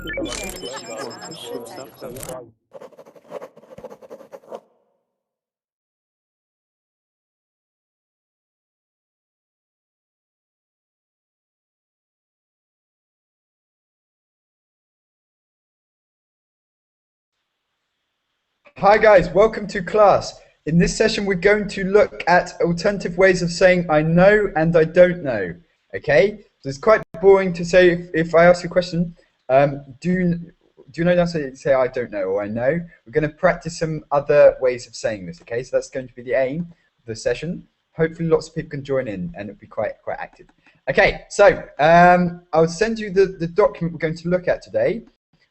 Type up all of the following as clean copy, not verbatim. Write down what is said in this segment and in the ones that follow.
Hi guys, welcome to class. In this session, we're going to look at alternative ways of saying I know and I don't know. Okay, so it's quite boring to say if I ask you a question, do you know how to say I don't know or I know? We're going to practice some other ways of saying this. Okay, so that's going to be the aim of the session. Hopefully, lots of people can join in and it'll be quite active. Okay, so I'll send you the document we're going to look at today.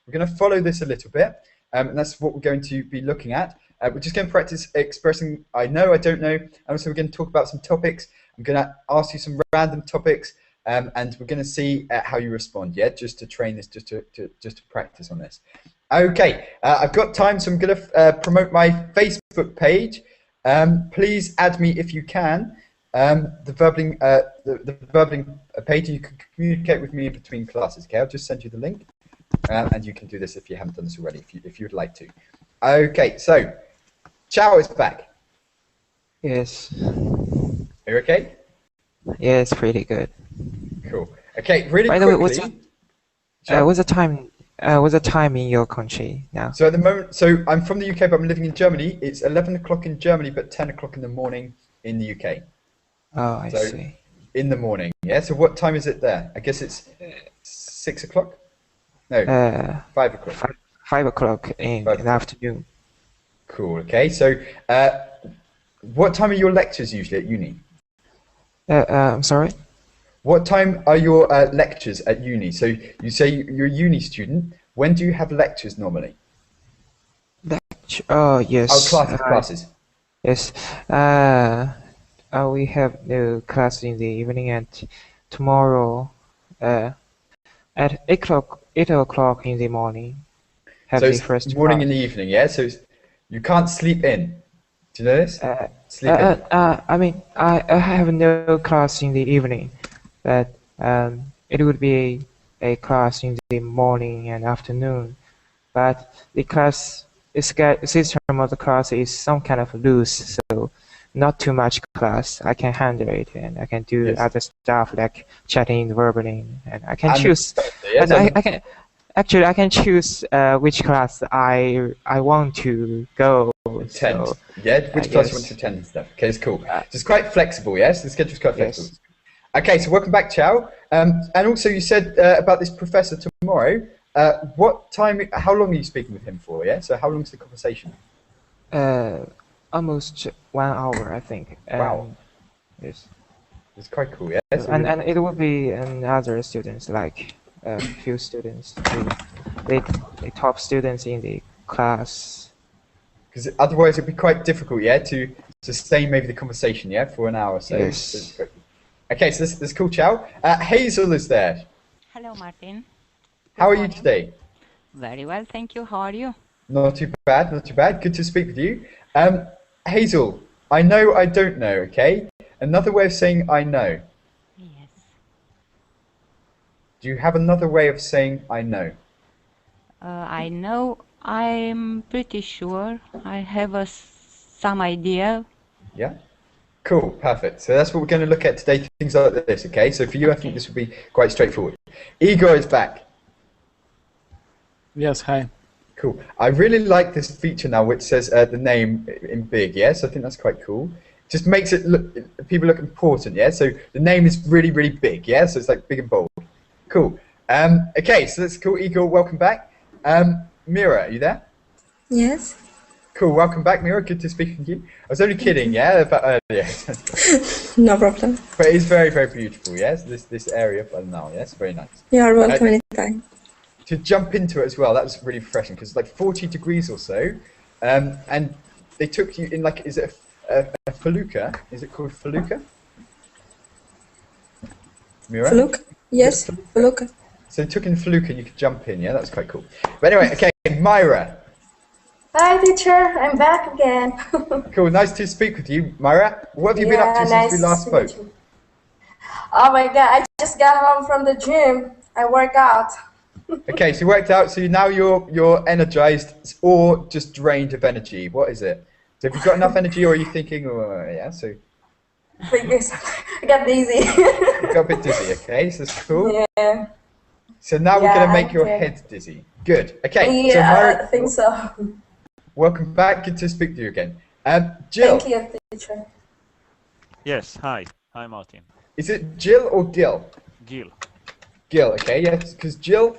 We're going to follow this a little bit. And that's what we're going to be looking at. We're just going to practice expressing I know, I don't know, and also we're going to talk about some topics. I'm going to ask you some random topics, and we're going to see how you respond. Yeah, just to train this, just to practice on this. Okay, I've got time, so I'm going to promote my Facebook page. Please add me if you can. The Verbling page, and you can communicate with me in between classes. Okay, I'll just send you the link. And you can do this if you haven't done this already, if you'd like to. Okay, so Ciao is back. Yes. Are you okay? Yeah, it's pretty good. Cool. Okay, really By the quickly. What's the time? What's the time in your country now? So at the moment, so I'm from the UK, but I'm living in Germany. It's 11 o'clock in Germany, but 10 o'clock in the morning in the UK. Oh, I see. In the morning, yeah. So what time is it there? I guess it's 6 o'clock. No, 5 o'clock. 5 o'clock in the afternoon. Cool. Okay. So, what time are your lectures usually at uni? I'm sorry. What time are your lectures at uni? So you say you're a uni student. When do you have lectures normally? Oh, yes. Oh, classes. Yes. We have the class in the evening, and tomorrow at 8 o'clock in the morning. So it's morning and the evening, yeah? So you can't sleep in. Do you know this? Sleep in. I mean, I have no class in the evening, but it would be a class in the morning and afternoon. But the system of the class is some kind of loose, so not too much class. I can handle it, and I can do other stuff like chatting verbally, and I can choose. Yes, and I can choose which class I want to go. Attend. So, yeah, which class you want to attend and stuff. Okay, it's cool. So it's quite flexible, yes? The schedule's quite flexible. Yes. Okay, so welcome back, Ciao. And also you said about this professor tomorrow. What time, how long are you speaking with him for, yeah? So how long is the conversation? Almost 1 hour, I think. Wow. Yes. It's quite cool, yeah? So and it will be other students, like a few students, the top students in the class. Because otherwise it'd be quite difficult, yeah, to sustain maybe the conversation, yeah, for an hour. So yes. Okay, so this is cool, Ciao. Hazel is there. Hello, Martin. How are you today? Very well, thank you. How are you? Not too bad, not too bad. Good to speak with you. Hazel, I know, I don't know, okay? Another way of saying I know. Yes. Do you have another way of saying I know? I know. I'm pretty sure. I have some idea. Yeah? Cool, perfect. So that's what we're going to look at today, things like this, okay? So for you, I think this will be quite straightforward. Igor is back. Yes, hi. Cool. I really like this feature now which says the name in big, yes? I think that's quite cool. Just makes it people look important, yeah? So the name is really, really big, yeah? So it's like big and bold. Cool. Okay, so that's cool. Igor, welcome back. Mira, are you there? Yes. Cool, welcome back, Mira. Good to speak with you. I was only kidding, yeah, about earlier. No problem. But it's very, very beautiful, yes? This area of now, yes? Very nice. You are welcome anytime. To jump into it as well, that was really refreshing because it's like 40 degrees or so, and they took you in like, is it a felucca? Is it called felucca? Mira? Felucca? Yes, felucca. So they took in felucca and you could jump in, yeah? That was quite cool. But anyway, okay, Myra. Hi, teacher. I'm back again. Cool, nice to speak with you, Myra. What have you been up to since we last spoke? Oh my God, I just got home from the gym. I work out. Okay, so you worked out. So now you're energized or just drained of energy. What is it? So have you got enough energy, or are you thinking, oh, yeah? So Figures. I got dizzy. you got a bit dizzy. Okay, so that's cool. Yeah. So now we're Yeah, gonna make your okay. head dizzy. Good. Okay. So Yeah, Myra, I think so. welcome back. Good to speak to you again. Jill, Thank you, teacher. Yes, hi. Hi, Martin. is it Jill or Gil? Gil. Gil. Okay, yes, because Jill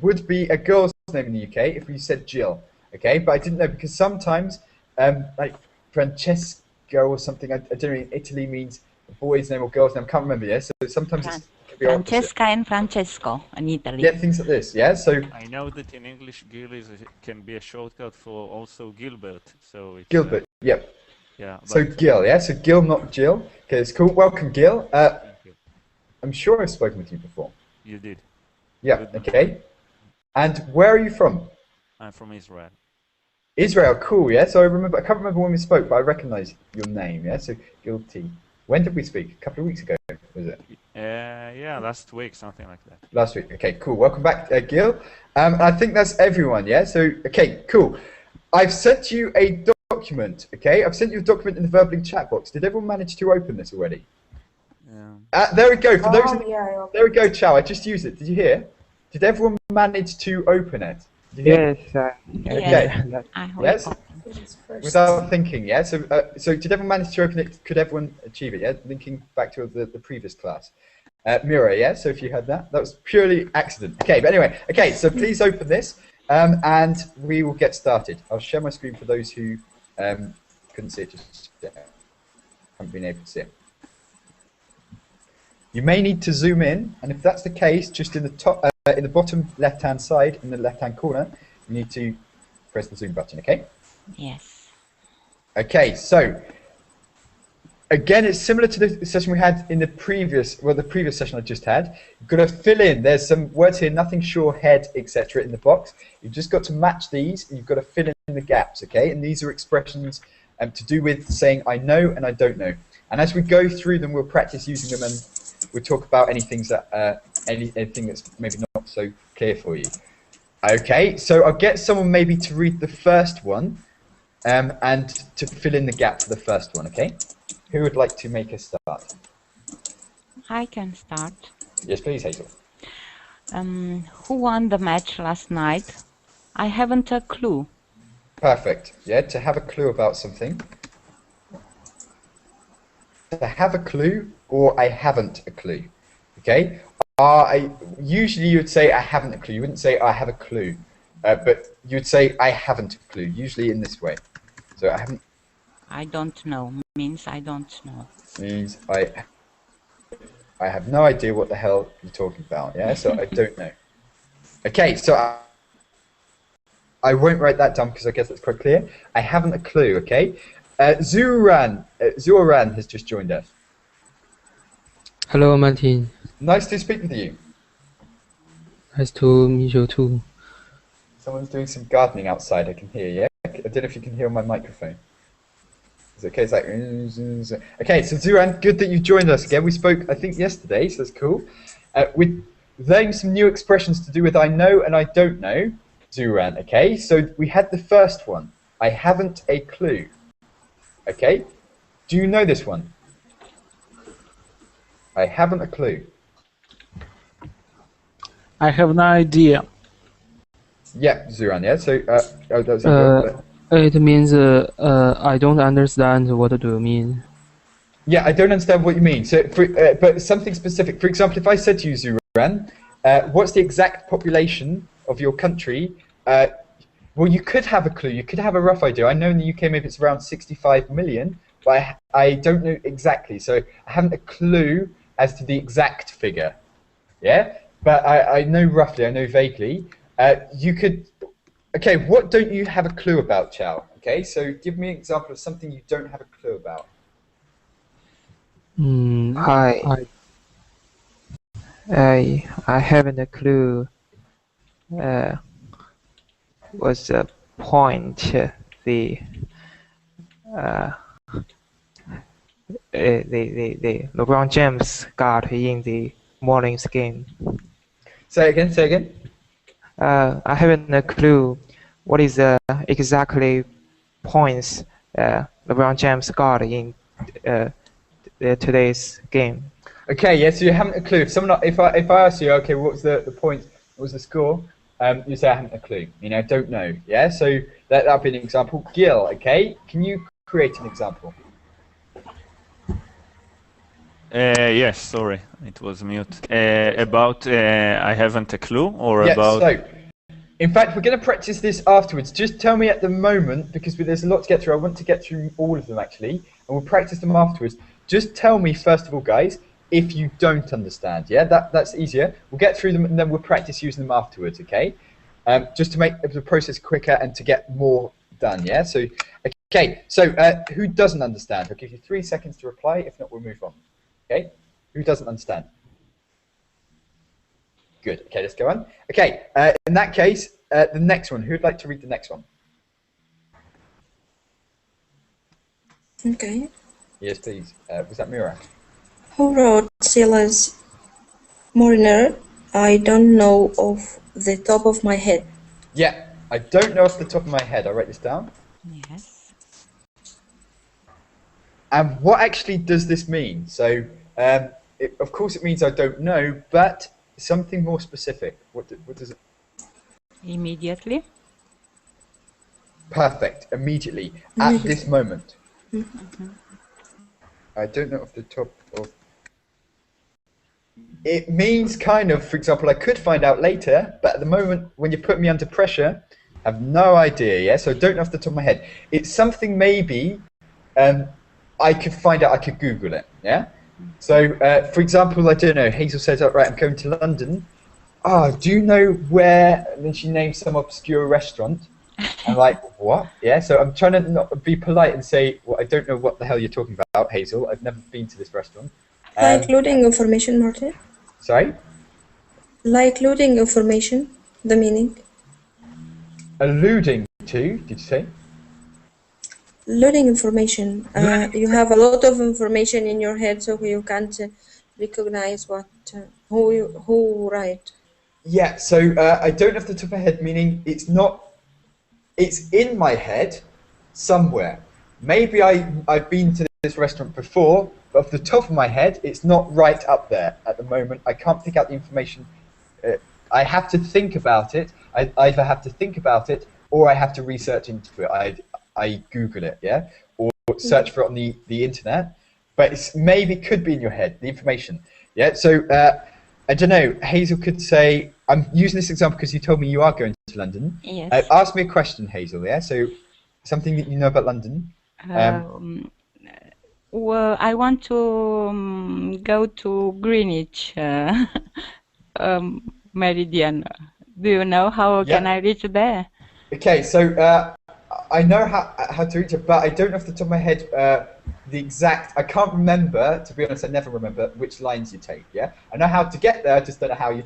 would be a girl's name in the UK if we said Jill. Okay, but I didn't know because sometimes like Francesco or something. I don't know. In Italy means a boy's name or girl's name. I can't remember. Yeah, so sometimes it can be opposite. Francesca and Francesco in Italy. Yeah, things like this. Yeah, so I know that in English, Gil can be a shortcut for also Gilbert. So it's, Gilbert. Yep. Yeah. So but- Gil. Yeah, so Gil, not Jill. Okay, it's cool. Welcome, Gil. Thank you. I'm sure I've spoken with you before. You did. Yeah. Okay. And where are you from? I'm from Israel. Israel. Cool. Yeah. So I can't remember when we spoke, but I recognise your name. Yeah. So Guilty. When did we speak? A couple of weeks ago, was it? Yeah, last week, something like that. Last week. Okay. Cool. Welcome back, Gil. I think that's everyone. Yeah. So okay. Cool. I've sent you a document. Okay. I've sent you a document in the Verbling chat box. Did everyone manage to open this already? There we go. For those. Oh, yeah. There we go, Chow. I just used it. Did you hear? Did everyone manage to open it? Did you hear? Yes. Yes. I will Yes? open. Without thinking, yeah? So did everyone manage to open it? Could everyone achieve it, yeah? Linking back to the previous class. Mira, yeah? So if you had that was purely accident. Okay, but anyway. Okay, so please open this and we will get started. I'll share my screen for those who couldn't see it just yet. Haven't been able to see it. You may need to zoom in, and if that's the case, just in the top, in the bottom left-hand side, in the left-hand corner, you need to press the zoom button. Okay. Yes. Okay. So again, it's similar to the session we had in the previous session I just had. You've got to fill in. There's some words here: nothing, sure, head, etc. in the box. You've just got to match these, and you've got to fill in the gaps. Okay. And these are expressions to do with saying I know and I don't know. And as we go through them, we'll practice using them and we'll talk about anything that's maybe not so clear for you. Okay, so I'll get someone maybe to read the first one and to fill in the gap for the first one, okay? Who would like to make a start? I can start. Yes, please, Hazel. Who won the match last night? I haven't a clue. Perfect. Yeah, to have a clue about something. To have a clue or I haven't a clue. Okay? Usually you would say I haven't a clue. You wouldn't say I have a clue. But you would say I haven't a clue, usually in this way. So I haven't I don't know means I don't know. means I have no idea what the hell you're talking about. Yeah, so I don't know. Okay, so I won't write that down because I guess that's quite clear. I haven't a clue. Okay, Zuran has just joined us. Hello, Martin. Nice to speak with you. Nice to meet you too. Someone's doing some gardening outside. I can hear. Yeah, I don't know if you can hear on my microphone. Is it okay? It's like okay. So Zuran, good that you joined us again. We spoke, I think, yesterday, so that's cool. We're learning some new expressions to do with I know and I don't know. Zuran, okay. So we had the first one. I haven't a clue. Okay. Do you know this one? I haven't a clue. I have no idea. Yeah, Zuran. Yeah. So that was It means I don't understand what do you mean. yeah, I don't understand what you mean. So, but something specific. For example, if I said to you, Zuran, what's the exact population of your country? Well, you could have a clue. You could have a rough idea. I know in the UK maybe it's around 65 million, but I don't know exactly. So I haven't a clue as to the exact figure. Yeah, but I know roughly. I know vaguely. You could. Okay, what don't you have a clue about, Chow? Okay, so give me an example of something you don't have a clue about. I haven't a clue. What's the point the LeBron James got in the morning's game? Say again, say again. I haven't a clue what is exactly points LeBron James got in today's game. Okay, yeah, so you haven't a clue. If I ask you, okay, what was the point, what was the score? You say I haven't a clue, I don't know, yeah? So that'll be an example. Gil, okay, can you create an example? Yes, sorry, it was mute. About I haven't a clue, or Yeah, about... so, in fact, we're going to practice this afterwards. Just tell me at the moment, because there's a lot to get through. I want to get through all of them, actually, and we'll practice them afterwards. Just tell me, first of all, guys, if you don't understand, yeah? That's easier. We'll get through them, and then we'll practice using them afterwards, okay? Just to make the process quicker and to get more done, yeah? So, okay, so who doesn't understand? I'll give you 3 seconds to reply. If not, we'll move on. Okay, who doesn't understand? Good, okay, let's go on. Okay, in that case, the next one, who'd like to read the next one? Okay. Yes, please. Was that Mira? Who wrote Silas Mariner? I don't know off the top of my head. Yeah, I don't know off the top of my head. I'll write this down. Yes. And what actually does this mean? So, of course it means I don't know, but something more specific. What does it? Immediately. Perfect, immediately, at this moment. I don't know off the top of... It means kind of, for example, I could find out later, but at the moment, when you put me under pressure, I have no idea, yeah? So I don't know off the top of my head. It's something maybe I could find out, I could Google it, yeah? So, for example, I don't know, Hazel says, oh, right, I'm going to London. Oh, do you know where, and then she names some obscure restaurant. I'm like, what? Yeah, so I'm trying to not be polite and say, well, I don't know what the hell you're talking about, Hazel. I've never been to this restaurant. Like loading information, Martin? Sorry? Like loading information, the meaning? Alluding to, did you say? Loading information. You have a lot of information in your head, so you can't recognize what who write. Yeah, so I don't have the top of my head, meaning it's not, it's in my head somewhere. Maybe I've been to this restaurant before, but off the top of my head, it's not right up there at the moment. I can't pick out the information. I have to think about it. I either have to think about it or I have to research into it. I Google it, yeah, or search for it on the internet. But it's maybe could be in your head, the information, yeah. So I don't know. Hazel could say, I'm using this example because you told me you are going to London. Yes. Ask me a question, Hazel. Yeah. So something that you know about London. Well, I want to go to Greenwich Meridian. Do you know how can I reach there? Okay, so I know how to reach it, but I don't know off the top of my head the exact. I can't remember. To be honest, I never remember which lines you take. Yeah, I know how to get there. I just don't know how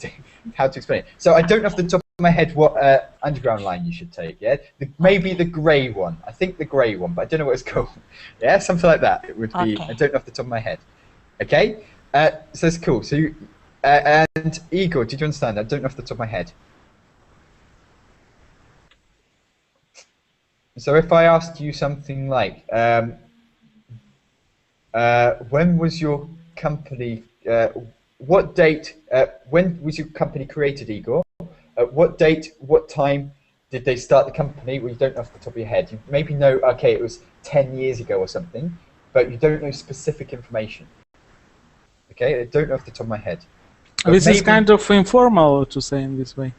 how to explain it. So I don't know off the top of my head what underground line you should take. Yeah, maybe the grey one. I think the grey one, but I don't know what it's called. Yeah, something like that. It would be. I don't know off the top of my head. Okay, so that's cool. So you, and Igor, did you understand? I don't know off the top of my head. So if I asked you something like, when was your company, what date, when was your company created, Igor? At what date, what time did they start the company? Well, you don't know off the top of your head. You maybe know, okay, it was 10 years ago or something, but you don't know specific information. Okay, I don't know off the top of my head. But this is kind of informal to say in this way.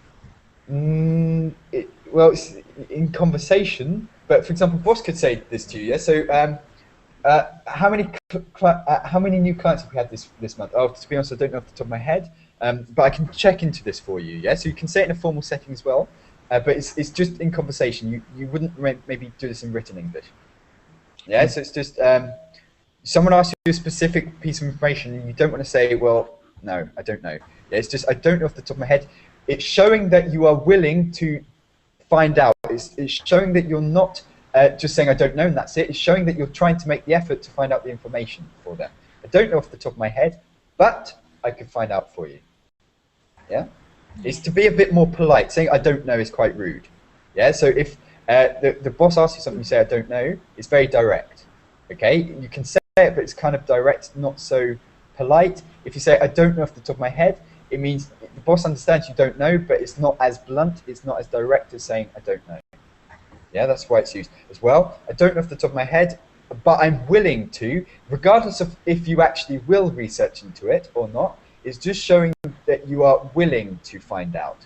Well, it's in conversation, but for example, Boss could say this to you. Yeah. So, how many new clients have we had this month? Oh, to be honest, I don't know off the top of my head, but I can check into this for you. Yeah. So you can say it in a formal setting as well, but it's just in conversation. You wouldn't maybe do this in written English. Yeah. So it's just someone asks you a specific piece of information, and you don't want to say, well, no, I don't know. Yeah, it's just I don't know off the top of my head. It's showing that you are willing to find out. It's showing that you're not just saying I don't know and that's it. It's showing that you're trying to make the effort to find out the information for them. I don't know off the top of my head, but I could find out for you. Yeah? It's to be a bit more polite. Saying I don't know is quite rude. Yeah. So if the boss asks you something, you say I don't know. It's very direct. Okay. You can say it, but it's kind of direct, not so polite. If you say I don't know off the top of my head, it means the boss understands you don't know, but it's not as blunt. It's not as direct as saying I don't know. Yeah, that's why it's used as well. I don't know off the top of my head, but I'm willing to, regardless of if you actually will research into it or not, is just showing that you are willing to find out.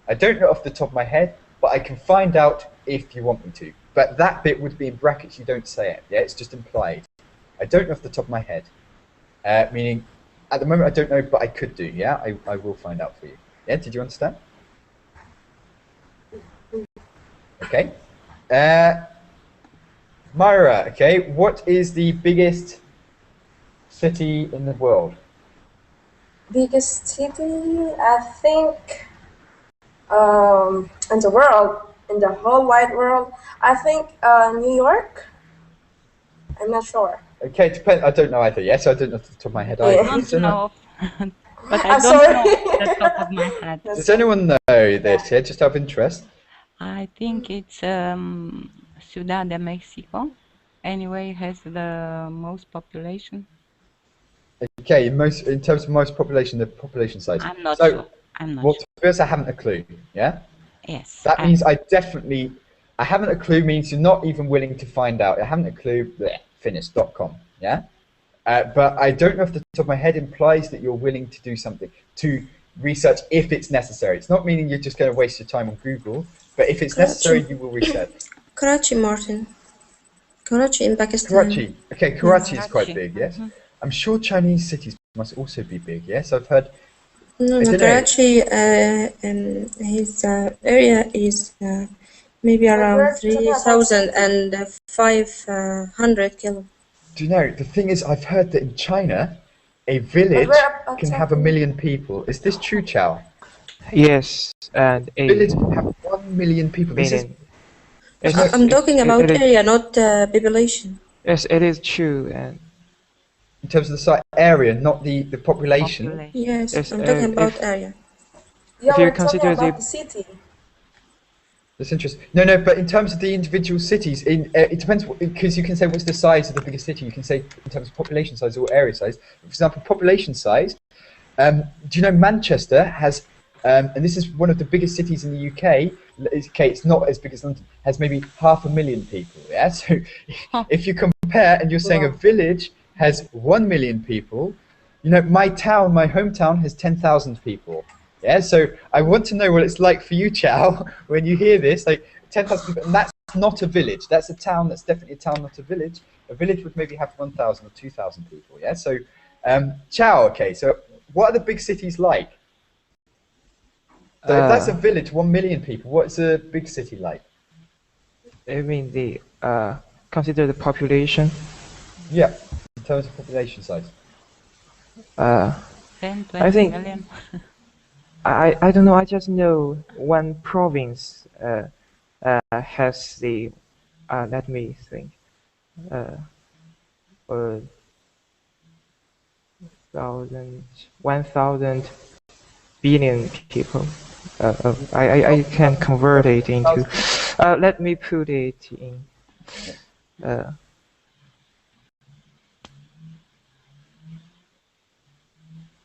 I don't know off the top of my head, but I can find out if you want me to. But that bit would be in brackets, you don't say it. Yeah, it's just implied. I don't know off the top of my head, meaning at the moment I don't know, but I could do. Yeah, I will find out for you. Yeah, did you understand? Okay. Myra, okay, what is the biggest city in the world? Biggest city, I think, in the world, in the whole wide world, I think New York. I'm not sure. Okay, depends. I don't know either. Yes, I don't know off the top of my head. Yeah. I Does don't anyone, know, but I I'm don't sorry. know off the top of my head. does anyone know this? Yeah, just out of interest. I think it's Ciudad de Mexico. Anyway, has the most population. Okay, in terms of most population, the population size. I'm not So, sure. I'm not well, sure. to be honest, I haven't a clue. Yeah. Yes. That means I haven't a clue means you're not even willing to find out. I haven't a clue, bleh, finish.com, yeah? But I don't know if the top of my head implies that you're willing to do something, to research if it's necessary. It's not meaning you're just going to waste your time on Google, but if it's necessary, you will research. Karachi, Martin. Karachi in Pakistan. Karachi. Okay, Karachi is quite Karachi, big, yes? I'm sure Chinese cities must also be big, yes? I've heard... No, I don't know. Karachi, his area is maybe around 3,500 kilometers. Do you know, the thing is, I've heard that in China, a village can have 1 million people. Is this true, Chow? Yes, and A village can have 1 million people. This is, Yes, I'm talking about it is, area, not population. yes, it is true, and in terms of the site area, not the population. Population. Yes, Yes, I'm talking about if- area. Yeah, If you we're talking consider about the- the city. That's interesting. No, but in terms of the individual cities, it depends, because you can say what's the size of the biggest city. You can say in terms of population size or area size. For example, population size. Do you know Manchester has, and this is one of the biggest cities in the UK. Okay, it's not as big as London. Has maybe 500,000 people. Yeah, so if you compare, and you're saying a village has 1 million people, you know, my town, my hometown, has 10,000 people. Yeah, so I want to know what it's like for you, Chow, when you hear this, like 10,000 people, and that's not a village. That's a town. That's definitely a town, not a village. A village would maybe have 1,000 or 2,000 people. Yeah, so Chow. Okay, so what are the big cities like? So if that's a village, 1 million people. What's a big city like? I mean the consider the population. Yeah, in terms of population size. 10, 20 I think- million. I don't know. I just know one province has the let me think 1,000 billion people. I can convert it into. Let me put it in.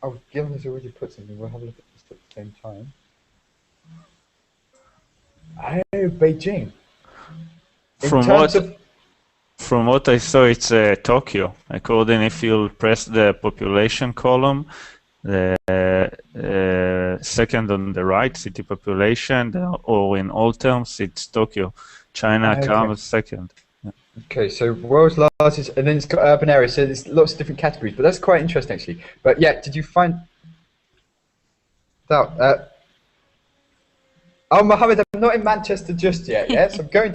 Oh, Gil has already put something. We'll have a look at this at the same time. Oh, Beijing. In From terms what of- from what I saw, it's Tokyo. According, if you'll press the population column, the second on the right, city population, or in all terms, it's Tokyo. China Okay. comes second. Okay, so world's largest, and then it's got urban areas, so there's lots of different categories, but that's quite interesting actually. But yeah, did you find out? Oh, Mohammed, I'm not in Manchester just yet. Yes, I'm going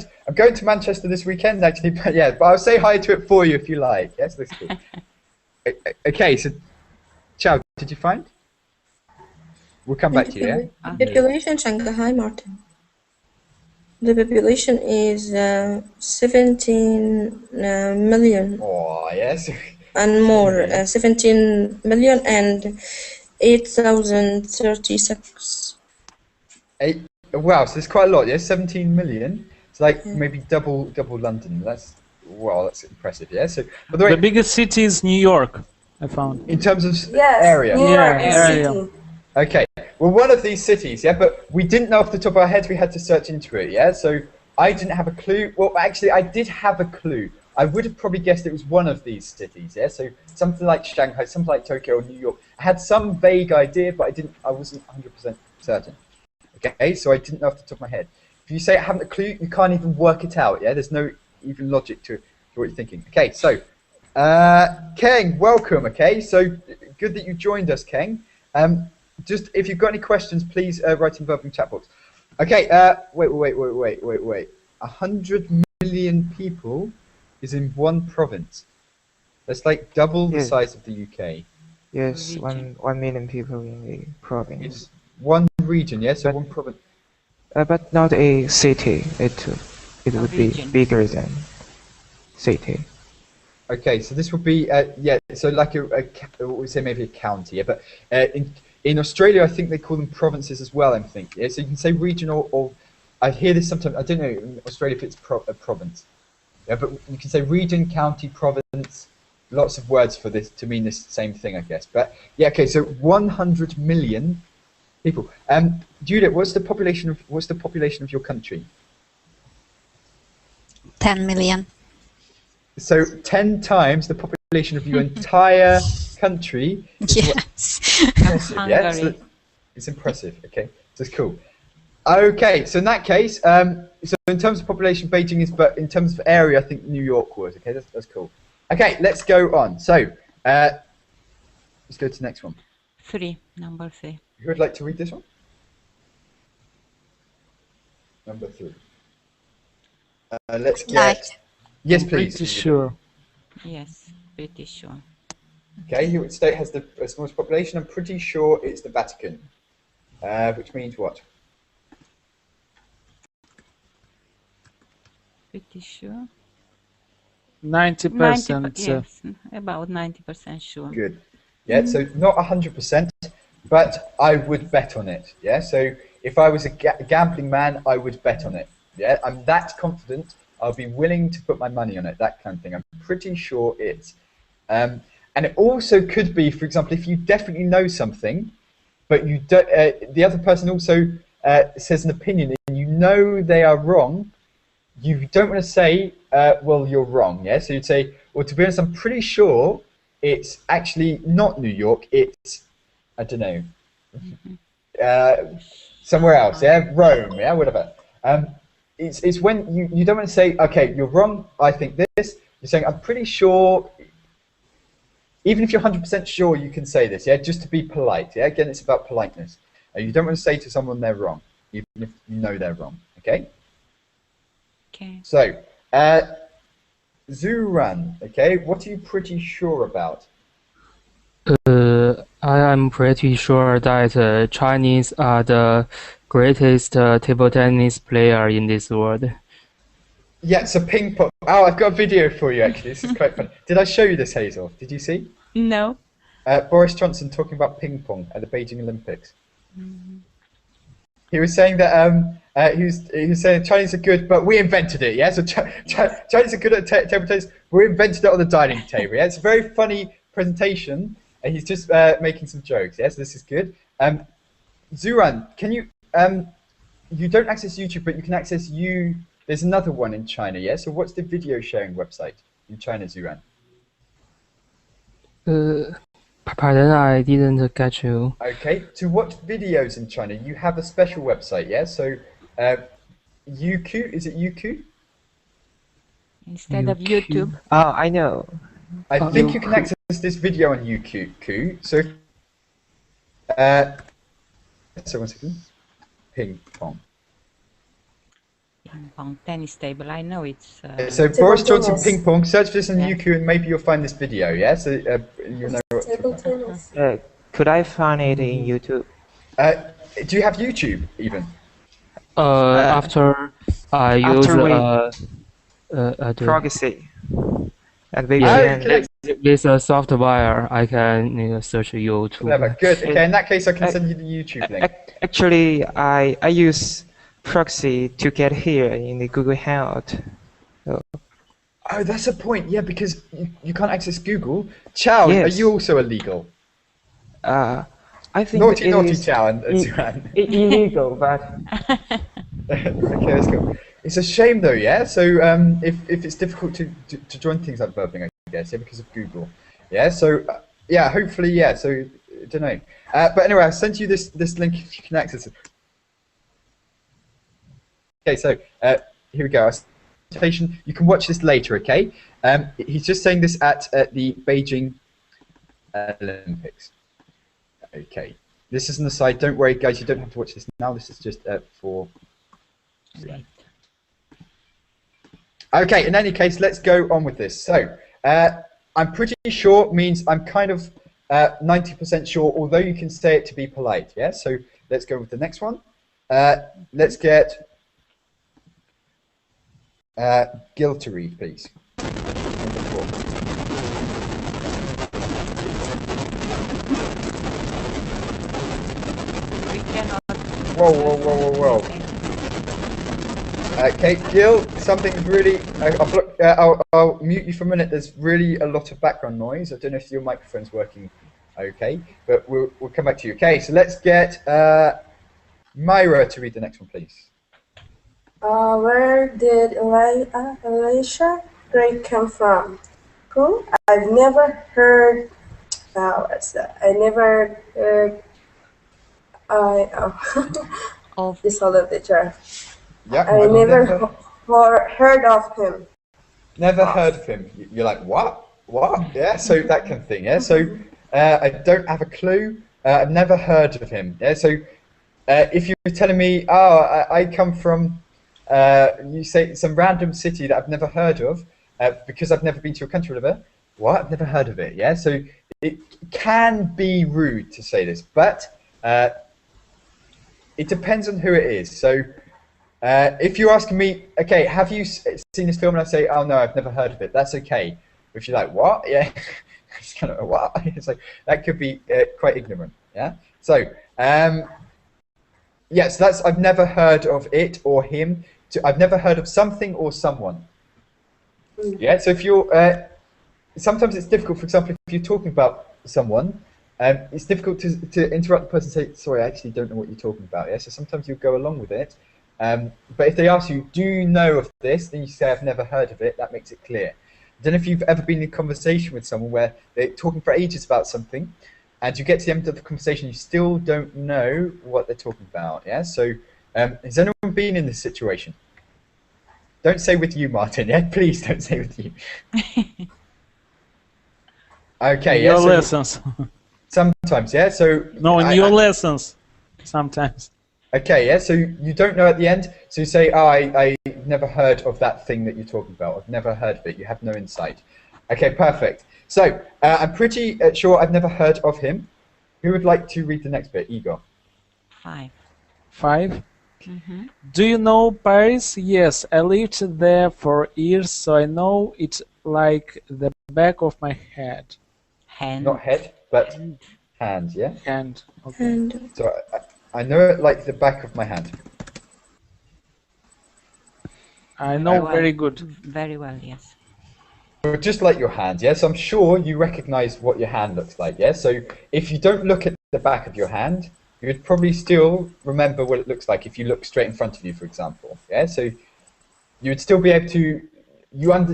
to Manchester this weekend actually. But yeah, but I'll say hi to it for you if you like. Yes, looks good. Okay, so Chow, did you find? We'll come back to you. Yeah. The population Shanghai, Martin. The population is 17 million Oh yes. and more. 17 million and 8,036 8. Wow, so there's quite a lot. Yeah, 17 million. It's like maybe double London. That's impressive. Yeah. So, by the way, The biggest city is New York, I found. in terms of Yes, area. New York is area. city. Okay. Well, one of these cities, yeah, but we didn't know off the top of our heads. We had to search into it, yeah. So I didn't have a clue. Well, actually, I did have a clue. I would have probably guessed it was one of these cities, yeah. So something like Shanghai, something like Tokyo or New York. I had some vague idea, but I wasn't 100% certain. Okay, so I didn't know off the top of my head. If you say I haven't a clue, you can't even work it out, yeah. There's no even logic to what you're thinking. Okay, so Keng, welcome. Okay, so good that you joined us, Keng. Just if you've got any questions, please write in the chat box. Okay, wait. 100 million people is in one province. That's like double the Yes. size of the UK. Yes, Region. 1 million people in the province. It's one region, yeah, so But- one province. But not a city. It would be region. bigger than city. Okay, so this would be, yeah, so like what we say maybe a county, yeah, but in Australia, I think they call them provinces as well, I think. Yeah, so you can say regional, or I hear this sometimes, I don't know in Australia if it's a province. Yeah, but you can say region, county, province, lots of words for this to mean this same thing, I guess. But yeah, okay, so 100 million people. Judith, what's the population of your country? 10 million. So 10 times the population of your entire country. Is Yes. impressive, yeah? So Hungary. it's impressive. Okay, so it's cool. Okay, so in that case, so in terms of population, Beijing is, but in terms of area, I think New York was. Okay, that's cool. Okay, let's go on. So let's go to the next one. 3, number 3. Who would like to read this one? Number 3. Let's get. Like. Yes, please. Pretty sure. Yes, pretty sure. Okay, which state has the smallest population? I'm pretty sure it's the Vatican, which means what? Pretty sure. 90%. Yes, about 90% sure. Good. Yeah, so not 100%, but I would bet on it. Yeah, so if I was a gambling man, I would bet on it. Yeah, I'm that confident. I'll be willing to put my money on it. That kind of thing. I'm pretty sure it's. And it also could be, for example, if you definitely know something, but you don't, the other person also says an opinion, and you know they are wrong. You don't want to say, well, you're wrong. Yeah, so you'd say, well, to be honest, I'm pretty sure it's actually not New York. It's, I don't know, somewhere else. Yeah, Rome. Yeah, whatever. It's when you don't want to say, okay, you're wrong. I think this. You're saying, I'm pretty sure. Even if you're 100% sure, you can say this. Yeah, just to be polite. Yeah, again, it's about politeness. You don't want to say to someone they're wrong, even if you know they're wrong. Okay. Okay. So, Zuran, okay, what are you pretty sure about? I am pretty sure that Chinese are the greatest table tennis player in this world. Yeah, so ping pong. Oh, I've got a video for you actually. This is quite fun. Did I show you this, Hazel? Did you see? No. Boris Johnson talking about ping pong at the Beijing Olympics. He was saying that he was saying Chinese are good, but we invented it. Yeah, so Chinese are good at table tennis. We invented it on the dining table. Yeah, it's a very funny presentation, and he's just making some jokes. Yeah, so this is good. Zuran, can you? You don't access YouTube, but you can access There's another one in China. Yeah. So what's the video sharing website in China, Zuran? Pardon, I didn't catch you. Okay, to watch videos in China, you have a special website, yeah? So, Youku, is it Youku? Instead of YouTube. Oh, I know. I think you can access this video on Youku. So, so 1 second. Ping pong. Ping pong tennis table. I know it's. So Boris Johnson tennis. ping pong. Search for this on Yeah. Youku, and maybe you'll find this video. Yeah. So you'll know what. Table tennis. Could I find it in YouTube? Do you have YouTube even? After I use after we- the- Proxy. and maybe Okay. With a software, I can search YouTube. Clever. Good. Okay, in that case, I can send you the YouTube link. Actually, I use proxy to get here in the Google Hangout. So, Oh, that's a point. Yeah, because you can't access Google. Chow, Yes. are you also illegal? I think Naughty, it naughty is Chow and Suran. illegal, but Okay, that's cool. It's a shame though, yeah. So if it's difficult to join things like Burbling, I guess, yeah, because of Google, yeah. So yeah, hopefully, yeah. So I don't know. But anyway, I sent you this link if you can access it. Okay, so here we go. You can watch this later, okay? He's just saying this at the Beijing Olympics. Okay, this is an aside. Don't worry, guys. You don't have to watch this now. This is just for. Okay, in any case, let's go on with this. So, I'm pretty sure means I'm kind of 90% sure, although you can say it to be polite, yeah? So, let's go with the next one. Let's get Gil to read, please. We cannot. Whoa, whoa, whoa, whoa, whoa. Okay, Gil, something's really. I'll mute you for a minute. There's really a lot of background noise. I don't know if your microphone's working okay, but we'll come back to you. Okay, so let's get Myra to read the next one, please. Where did Elisha Gray come from? Who? I've never heard. What's that? I never heard. Of This other teacher. Yeah, I never heard of him. Never heard of him. You're like, what? What? Yeah, so that kind of thing. Yeah, so I don't have a clue. I've never heard of him. Yeah, so if you're telling me, oh, I come from, you say some random city that I've never heard of, because I've never been to your country, whatever. What? I've never heard of it. Yeah, so it can be rude to say this, but it depends on who it is. So. If you're asking me, okay, have you seen this film? And I say, oh no, I've never heard of it. That's okay. If you're like, what? Yeah, it's kind of what? It's like that could be quite ignorant. Yeah. So, yes, that's I've never heard of it or him. I've never heard of something or someone. Yeah. So if you're, sometimes it's difficult. For example, if you're talking about someone, it's difficult to interrupt the person and say, sorry, I actually don't know what you're talking about. Yeah. So sometimes you'll go along with it. But if they ask you, do you know of this? Then you say, I've never heard of it. That makes it clear. I don't know if you've ever been in a conversation with someone where they're talking for ages about something, and you get to the end of the conversation, you still don't know what they're talking about. Yeah. So, has anyone been in this situation? Don't say with you, Martin. Yeah, please don't say with you. Okay. Yeah. Your So lessons. sometimes, yeah. So No, in your lessons. Sometimes. Okay, yeah, so you don't know at the end, so you say, oh, I never heard of that thing that you're talking about. I've never heard of it. You have no insight. Okay, perfect. So, I'm pretty sure I've never heard of him. Who would like to read the next bit? Igor. 5. 5. Do you know Paris? Yes, I lived there for years, so I know it like the back of my head. Hand. Not head, but hand, yeah? Hand. Okay. And So, I know it like the back of my hand. I know Well, very good. Very well, yes. But just like your hand, yeah? So I'm sure you recognize what your hand looks like, yeah? So if you don't look at the back of your hand, you would probably still remember what it looks like if you look straight in front of you, for example, yeah? So you would still be able to,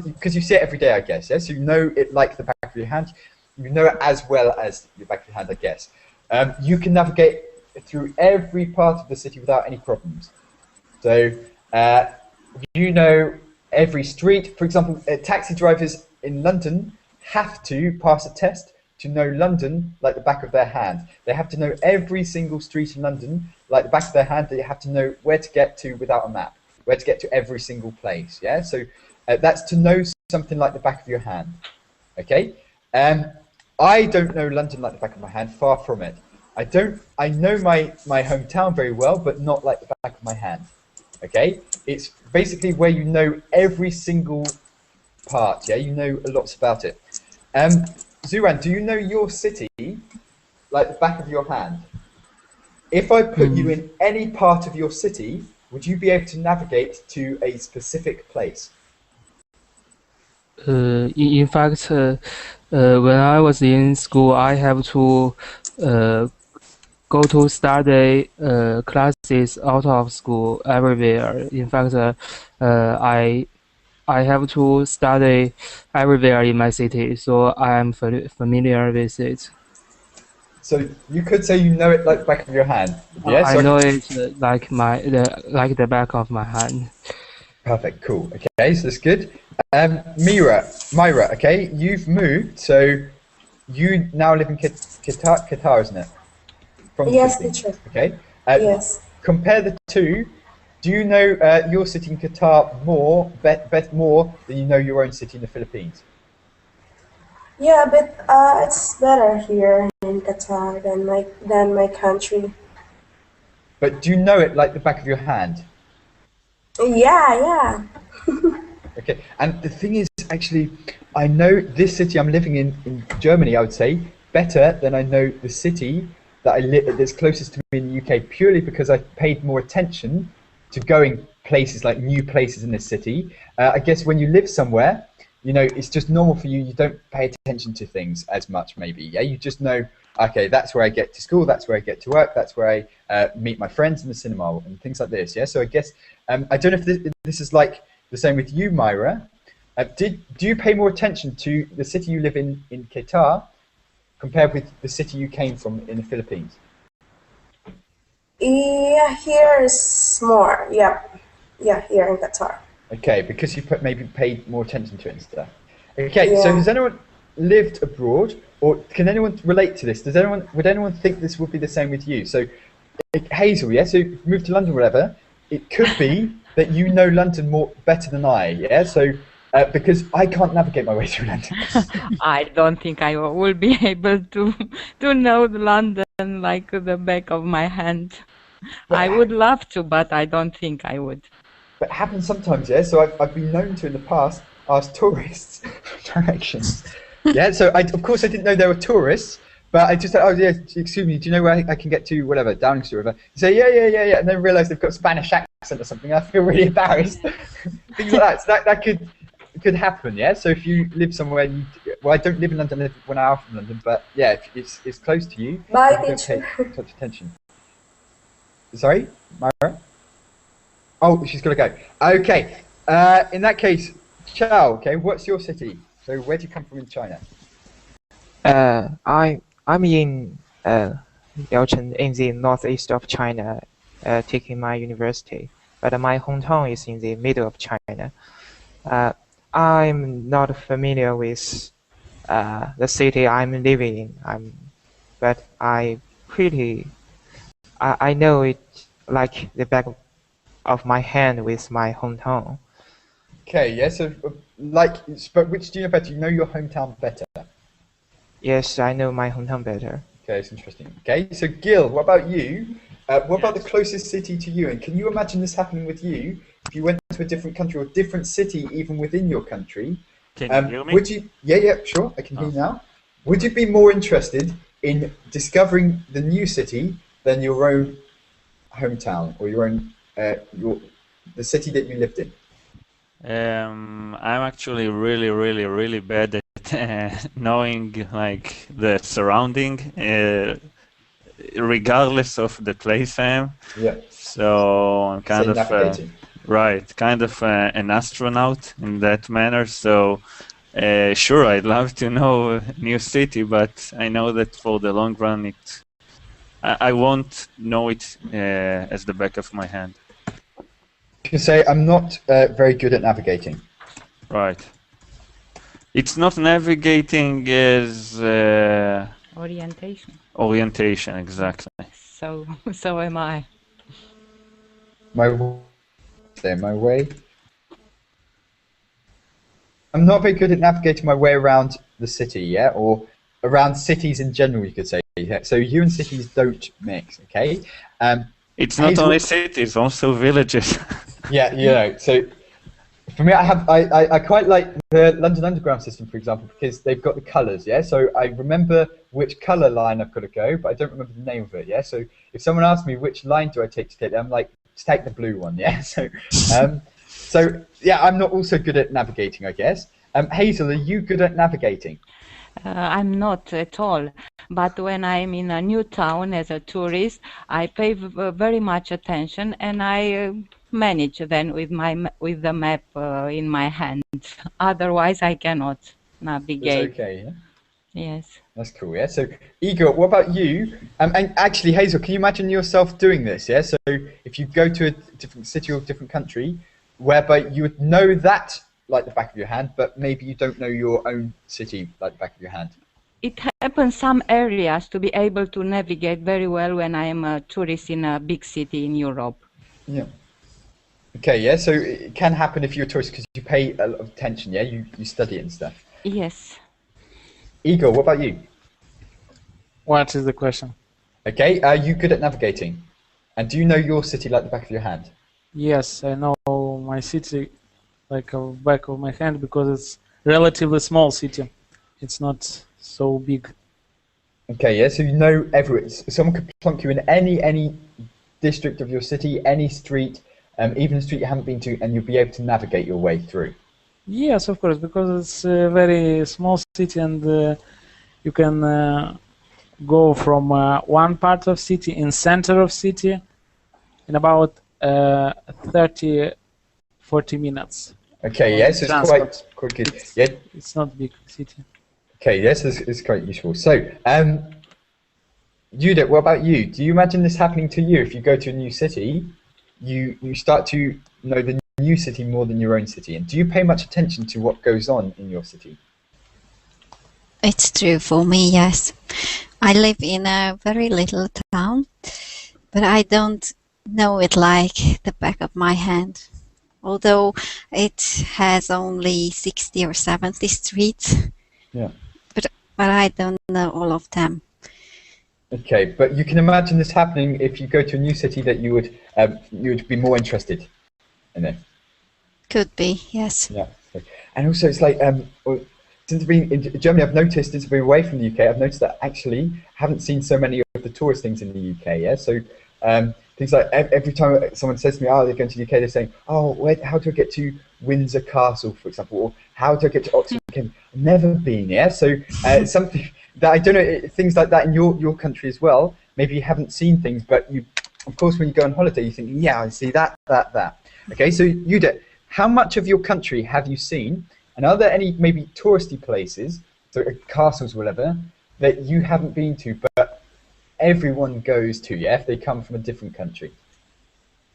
because you see it every day, I guess, yeah? So you know it like the back of your hand. You know it as well as the back of your hand, I guess. You can navigate through every part of the city without any problems. So you know every street. For example, taxi drivers in London have to pass a test to know London like the back of their hand. They have to know every single street in London like the back of their hand. They have to know where to get to without a map, where to get to every single place. Yeah, so that's to know something like the back of your hand. Okay, I don't know London like the back of my hand. Far from it. I know my hometown very well, but not like the back of my hand. Okay, it's basically where you know every single part, yeah? You know lots about it. Zuran, do you know your city like the back of your hand? If I put you in any part of your city, would you be able to navigate to a specific place? In fact, when I was in school, I have to go to study classes out of school everywhere. In fact, I have to study everywhere in my city, so I am familiar with it. So you could say you know it like the back of your hand. Yeah, I know it like the back of my hand. Perfect, cool. Okay, so that's good. Myra, okay, you've moved, so you now live in Qatar, isn't it? From Yes, Philippines. teacher. Okay. Yes. Compare the two. Do you know your city in Qatar more than you know your own city in the Philippines? Yeah, but it's better here in Qatar than my country. But do you know it like the back of your hand? Yeah. Okay, and the thing is, actually, I know this city I'm living in Germany, I would say, better than I know the city that that's closest to me in the UK, purely because I paid more attention to going places, like new places in this city. I guess when you live somewhere, you know, it's just normal for you. You don't pay attention to things as much, maybe. Yeah, you just know, okay, that's where I get to school, that's where I get to work, that's where I meet my friends in the cinema and things like this. Yeah, so I guess I don't know if this is like the same with you, Myra. Do you pay more attention to the city you live in Qatar compared with the city you came from in the Philippines? Yeah, here is more. Yeah, here in Qatar. Okay, because you maybe paid more attention to it and stuff. Okay, so Yeah. has anyone lived abroad, or can anyone relate to this? Would anyone think this would be the same with you? So, Hazel, yeah. So you moved to London, or whatever. It could be that you know London better than I, yeah. So because I can't navigate my way through London. I don't think I will be able to know London like the back of my hand. I would love to, but I don't think I would. But it happens sometimes, yeah. So I've been known to in the past ask tourists for directions. Yeah. So of course I didn't know they were tourists, but I just said, oh yeah, excuse me, do you know where I can get to whatever Downing Street or whatever? You say yeah, and then realise they've got a Spanish accent or something. I feel really embarrassed. Things like that. So that could happen, yeah. So if you live somewhere, well, I don't live in London. I live 1 hour from London, but yeah, if it's close to you, Bye, you don't teacher. pay such attention. Sorry, Myra? Oh, she's got to go. Okay. In that case, Chao. Okay, what's your city? So where do you come from in China? I'm in Liaocheng in the northeast of China, taking my university. But my hometown is in the middle of China. I'm not familiar with the city I'm living in. But I know it like the back of my hand with my hometown. Okay, yeah. So but which do you know better? You know your hometown better. Yes, I know my hometown better. Okay, it's interesting. Okay, so Gil, what about you? What about the closest city to you? And can you imagine this happening with you if you went to a different country or different city, even within your country? Can you hear me? Would you? Yeah, sure. I can hear you now. Would you be more interested in discovering the new city than your own hometown or your own the city that you lived in? I'm actually really bad at knowing like the surrounding, regardless of the place I am. Yeah. So I'm kind of navigating. kind of an astronaut in that manner. So sure, I'd love to know a new city, but I know that for the long run, I won't know it as the back of my hand. You can say I'm not very good at navigating. Right. It's not navigating as Orientation. orientation, exactly. So am I. My way. I'm not very good at navigating my way around the city, yeah, or around cities in general, you could say. Yeah? So you and cities don't mix, okay? It's not only cities, also villages. Yeah, you know. So For me, I quite like the London Underground system, for example, because they've got the colours, yeah? So I remember which colour line I've got to go, but I don't remember the name of it, yeah? So if someone asks me which line do I take to get there, I'm like, just take the blue one, yeah? So yeah, I'm not also good at navigating, I guess. Hazel, are you good at navigating? I'm not at all, but when I'm in a new town as a tourist, I pay very much attention, and I manage then with the map in my hand. Otherwise, I cannot navigate. It's okay, yeah? Yes. That's cool, yeah? So, Igor, what about you? And actually, Hazel, can you imagine yourself doing this, yeah? So, if you go to a different city or different country, whereby you would know that like the back of your hand, but maybe you don't know your own city like the back of your hand. It happens some areas to be able to navigate very well when I am a tourist in a big city in Europe. Yeah. Okay, yeah, so it can happen if you're a tourist because you pay a lot of attention, yeah? You study it and stuff. Yes. Igor, what about you? What is the question? Okay, are you good at navigating? And do you know your city like the back of your hand? Yes, I know my city like the back of my hand because it's relatively small city. It's not so big. Okay, yeah, so you know everywhere. Someone could plonk you in any district of your city, any street, even a street you haven't been to, and you'll be able to navigate your way through. Yes, of course, because it's a very small city, and you can go from one part of city in center of city in about 30-40 minutes. Okay, yes, it's quite good. Yeah, it's not big city. Okay, yes, it's quite useful. So, Judith, what about you? Do you imagine this happening to you if you go to a new city? You start to know the new city more than your own city, and do you pay much attention to what goes on in your city? It's true for me, yes. I live in a very little town, but I don't know it like the back of my hand. Although it has only 60 or 70 streets. Yeah. But I don't know all of them. Okay, but you can imagine this happening if you go to a new city that you would be more interested in it. Could be, yes. Yeah. And also it's like since I've been in Germany, I've noticed since I've been away from the UK, I've noticed that actually I haven't seen so many of the tourist things in the UK. Yeah. So things like every time someone says to me, "Oh, they're going to the UK," they're saying, "Oh, how do I get to Windsor Castle, for example, or how do I get to Oxford?" I've never been. Yeah. So something that I don't know, things like that in your country as well. Maybe you haven't seen things, but you, of course, when you go on holiday, you think, "Yeah, I see that." Okay. So Judith, how much of your country have you seen? And are there any maybe touristy places, so castles or whatever, that you haven't been to, but everyone goes to, yeah, if they come from a different country?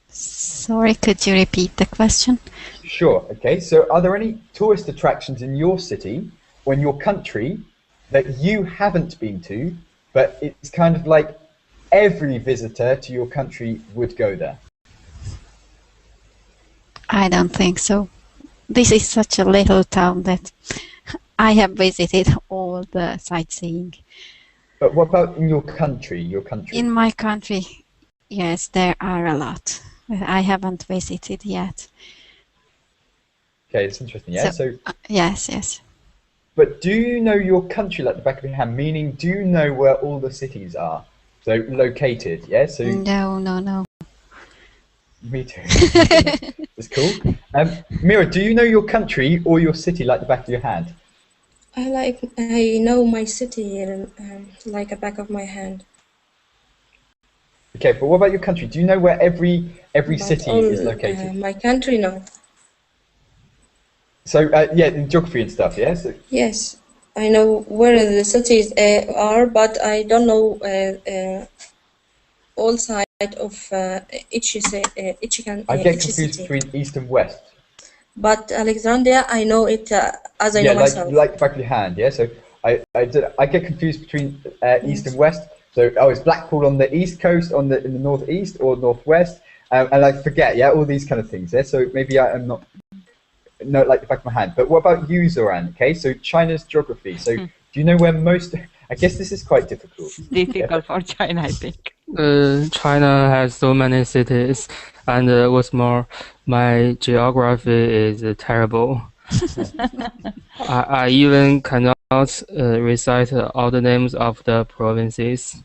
Sorry, could you repeat the question? Sure, okay. So are there any tourist attractions in your city or in your country that you haven't been to, but it's kind of like every visitor to your country would go there? I don't think so. This is such a little town that I have visited all the sightseeing. But what about in your country? In my country, yes, there are a lot. I haven't visited yet. Okay, it's interesting, yeah? So yes. But do you know your country like the back of your hand? Meaning, do you know where all the cities are? So located, yeah? So No. Me too. That's cool. Mira, do you know your country or your city like the back of your hand? I know my city like the back of my hand. Okay, but what about your country? Do you know where every city is located? My country, no. So yeah, in geography and stuff, yeah. So, yes, I know where the cities are, but I don't know all sides of each country. I get confused between east and west. But Alexandria, I know it as I know myself. Like the back of your hand, yeah. So I get confused between east and west. So it's Blackpool on the east coast, in the northeast or northwest, and I forget, yeah, all these kind of things. Yeah. So maybe I'm not like the back of my hand. But what about you, Zoran? Okay, so China's geography. So do you know where most? I guess this is quite difficult. Difficult for China, I think. China has so many cities. And what's more, my geography is terrible. I even cannot recite all the names of the provinces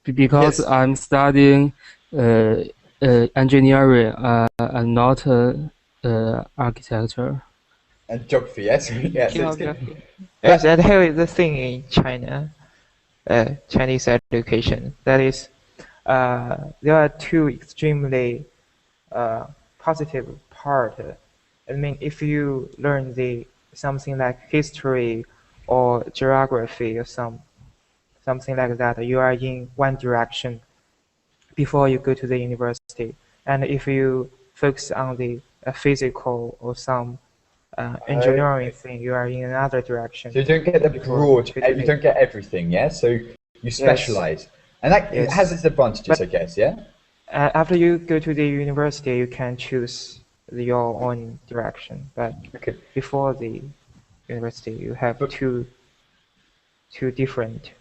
because Yes. I'm studying engineering and not architecture. And geography, yes. Yeah, so it's good. Geography. Yes, and here is the thing in China, Chinese education. That is, there are two extremely positive part. I mean, if you learn something like history or geography or something like that, you are in one direction before you go to the university. And if you focus on the physical or some engineering thing, you are in another direction. So you don't get the before broad, you go to you the- don't get everything, yeah? So you specialize. And that Yes. has its advantages, But- I guess, yeah? After you go to the university, you can choose your own direction. But Okay. before the university, you have But- two different.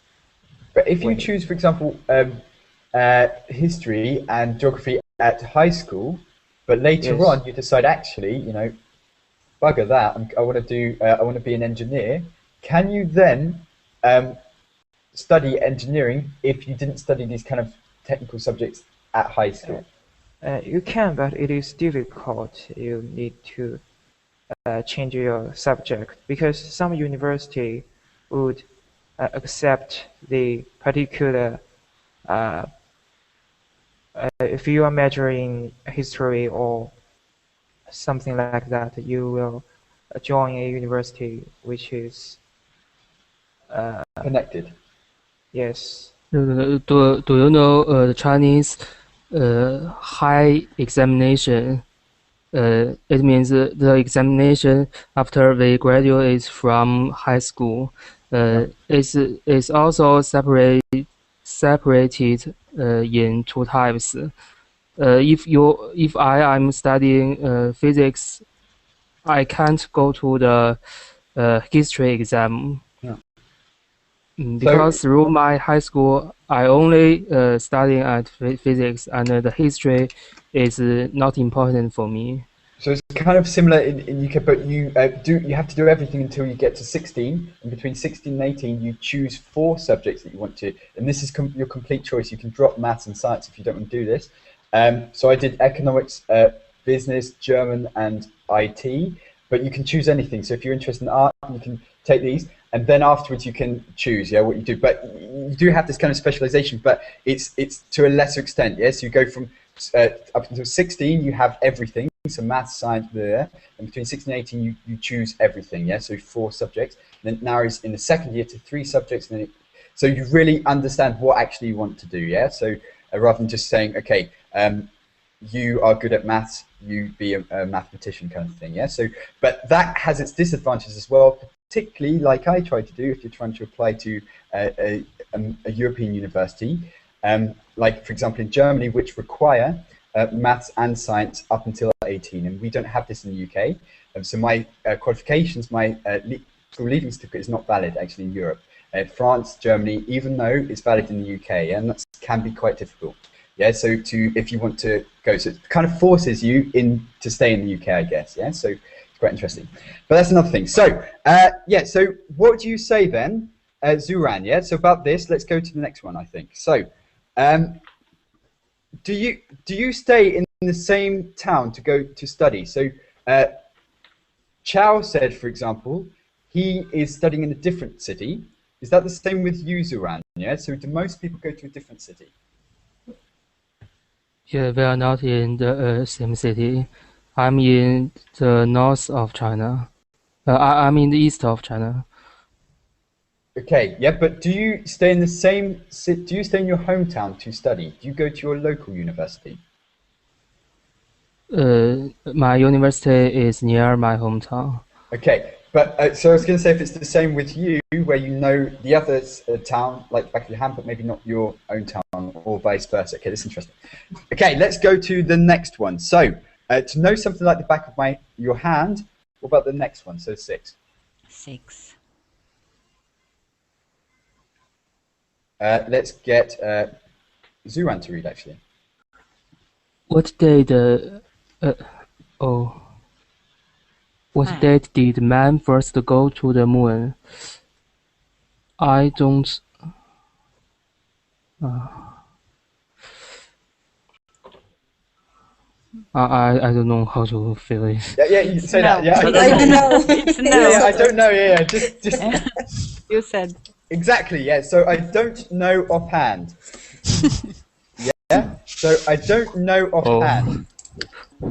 But if you Wait. choose, for example, history and geography at high school, but later Yes. on you decide actually, bugger that, I want to be an engineer. Can you then study engineering if you didn't study these kind of technical subjects at high school? You can, but it is difficult. You need to change your subject because some university would accept the particular. If you are majoring history or something like that, you will join a university which is Connected. yes. Do you know the Chinese high examination? It means the examination after we graduate from high school is also separated in two types. If I am studying physics, I can't go to the history exam. Yeah. Because through my high school, I only studying at physics, and the history is not important for me. So it's kind of similar in UK, but you have to do everything until you get to 16, and between 16 and 18 you choose 4 subjects that you want to, and this is your complete choice. You can drop maths and science if you don't want to do this. So I did economics, business, German and IT, but you can choose anything. So if you're interested in art, you can take these, and then afterwards you can choose what you do. But you do have this kind of specialization, but it's to a lesser extent. Yes, you go from up until 16 you have everything. So maths, science, there, and between 16 and 18 you choose everything, yeah. So 4 subjects. And then narrows in the second year to 3 subjects, and then so you really understand what actually you want to do, yeah. So rather than just saying, okay, you are good at maths, you be a mathematician kind of thing, yeah. So, but that has its disadvantages as well, particularly like I tried to do if you're trying to apply to a European university, like for example in Germany, which require maths and science up until 18, and we don't have this in the UK. So my qualifications, my school leaving certificate is not valid actually in Europe. France, Germany, even though it's valid in the UK, and that can be quite difficult. Yeah, so if you want to go, so it kind of forces you to stay in the UK, I guess. Yeah, so it's quite interesting. But that's another thing. So yeah, so what do you say then, Zuran? Yeah, so about this, let's go to the next one, I think. So. Do you stay in the same town to go to study? So Chow said, for example, he is studying in a different city. Is that the same with you, Zuran? Yeah. So do most people go to a different city? Yeah, we are not in the same city. I'm in the north of China. I'm in the east of China. Okay, yeah, but do you stay in the same city? Do you stay in your hometown to study? Do you go to your local university? My university is near my hometown. Okay, but so I was going to say if it's the same with you, where you know the other town like the back of your hand, but maybe not your own town, or vice versa. Okay, that's interesting. Okay, let's go to the next one. So to know something like the back of your hand, what about the next one? So 6. 6. Let's get Zuran to read, actually. What date? Oh, what Ah. date did man first go to the moon? I don't. I don't know how to feel it. Yeah, you say No. that. Yeah, I don't know. It's Yeah, no. I don't know. Yeah, just You said. exactly. Yeah, so I don't know offhand. Yeah, so I don't know offhand.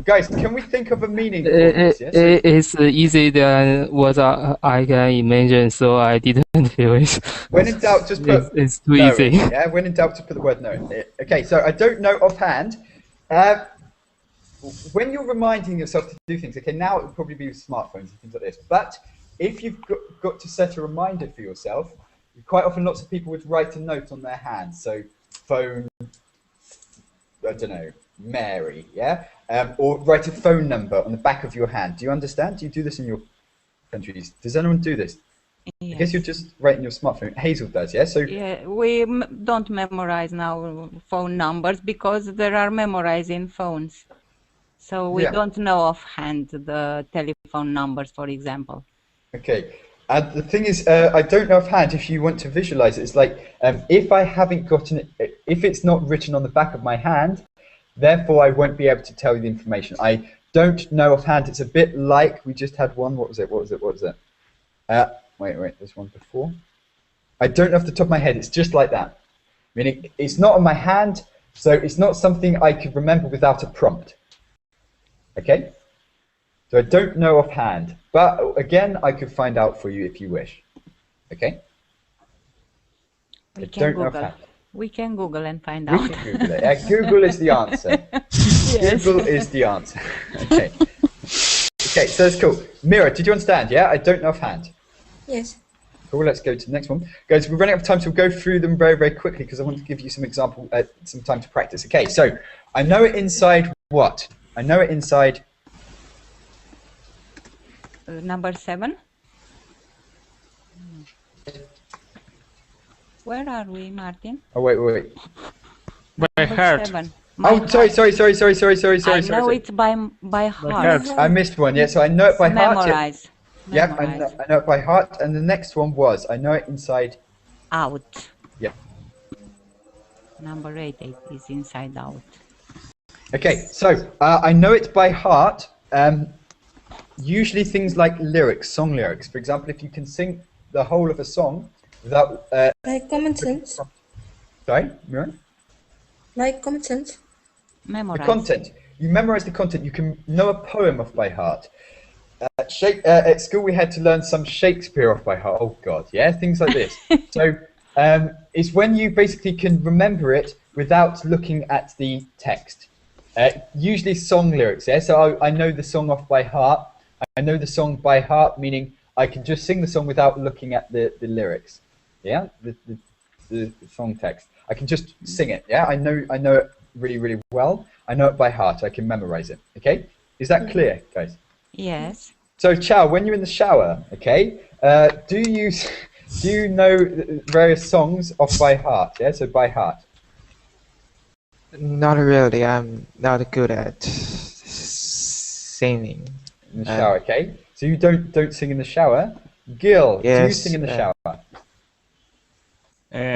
Guys, can we think of a meaning for this? Yes. It's easy than what I can imagine, so I didn't feel it. When in doubt, just put It's too no easy. in, yeah, when in doubt, just put the word no in. Okay, so I don't know offhand. When you're reminding yourself to do things, okay, now it would probably be with smartphones and things like this. But if you've got to set a reminder for yourself, quite often lots of people would write a note on their hand. So phone, I don't know, Mary, yeah? Or write a phone number on the back of your hand. Do you understand? Do you do this in your countries? Does anyone do this? I guess you're just writing your smartphone. Hazel does, yeah? So Yeah, we don't memorize now phone numbers because there are memorized in phones. So we Yeah. don't know offhand the telephone numbers, for example. okay. The thing is, I don't know offhand if you want to visualize it. It's like if I haven't gotten it, if it's not written on the back of my hand, therefore I won't be able to tell you the information. I don't know offhand. It's a bit like we just had one. What was it? Wait, there's one before. I don't know off the top of my head. It's just like that. Meaning it's not on my hand, so it's not something I could remember without a prompt. Okay? So I don't know offhand. But again, I could find out for you if you wish. Okay? We I can don't know Google. offhand. We can Google and find We out. can Google it. Google is the answer. Yes. Google is the answer. Okay. Okay, so that's cool. Mira, did you understand? Yeah? I don't know offhand. Yes. Cool, let's go to the next one. Guys, we're running out of time, so we'll go through them very, very quickly because I want to give you some example, some time to practice. Okay, so I know it inside what? I know it inside. Number 7. Where are we, Martin? Oh, wait. By Number heart. 7. Oh, sorry. I know it by heart. heart. I missed one, yeah, so I know it by heart. Memorize. Yeah, Memorize. I know it by heart. And the next one was, I know it inside. Out. Yeah. Number 8 is inside out. Okay, so I know it by heart. Usually things like lyrics, song lyrics. For example, if you can sing the whole of a song without... Like common sense. Sorry, Mira? Like common sense. Memorize. The content. You memorize the content. You can know a poem off by heart. At school, we had to learn some Shakespeare off by heart. Oh, God, yeah, things like this. So it's when you basically can remember it without looking at the text. Usually song lyrics, yeah? So I know the song off by heart. I know the song by heart, meaning I can just sing the song without looking at the lyrics, yeah? The song text. I can just sing it, yeah? I know it really, really well. I know it by heart. I can memorize it, okay? Is that clear, guys? Yes. So, Chow, when you're in the shower, okay, do you know various songs off by heart, yeah? So by heart. Not really. I'm not good at singing. In the shower, okay? So you don't sing in the shower. Gil, do you Yes, sing in the shower?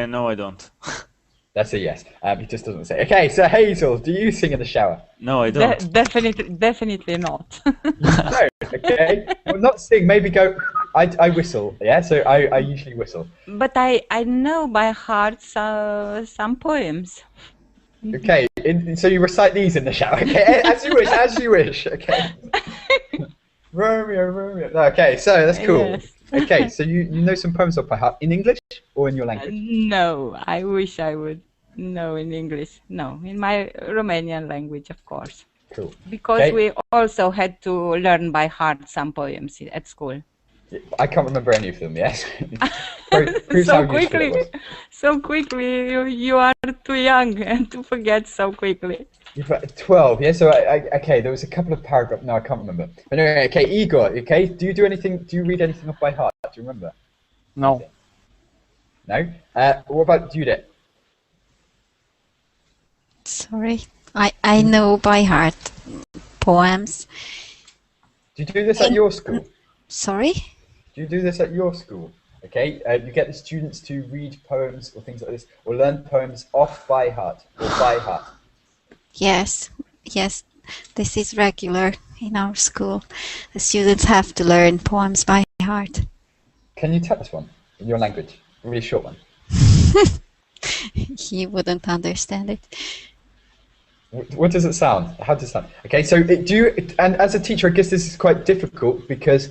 No, I don't. That's a yes. He just doesn't say. Okay, so Hazel, do you sing in the shower? No, I don't. Definitely not. No, okay. Well, not sing, maybe go, I whistle, yeah? So I usually whistle. But I know by heart some poems. Okay, so you recite these in the shower, okay? As you wish, okay? Romeo. Okay, so that's cool. Yes. Okay, so you know some poems off by heart in English or in your language? No, I wish I would. No, in English. No, in my Romanian language, of course. Cool. Because Okay. we also had to learn by heart some poems at school. I can't remember any of them, yes? Proves So how useful quickly, it was. so quickly, you are too young to forget so quickly. You've got 12, yeah? So, okay, there was a couple of paragraphs. No, I can't remember. But anyway, okay, Igor, okay? Do you read anything off by heart? Do you remember? No. No? What about Judith? Sorry. I know by heart poems. Do you do this at your school? Sorry? Do you do this at your school? Okay, you get the students to read poems or things like this, or learn poems off by heart or by heart. Yes, yes. This is regular in our school. The students have to learn poems by heart. Can you tell us one in your language? A really short one. You wouldn't understand it. What does it sound? How does it sound? Okay, so do you? And as a teacher, I guess this is quite difficult because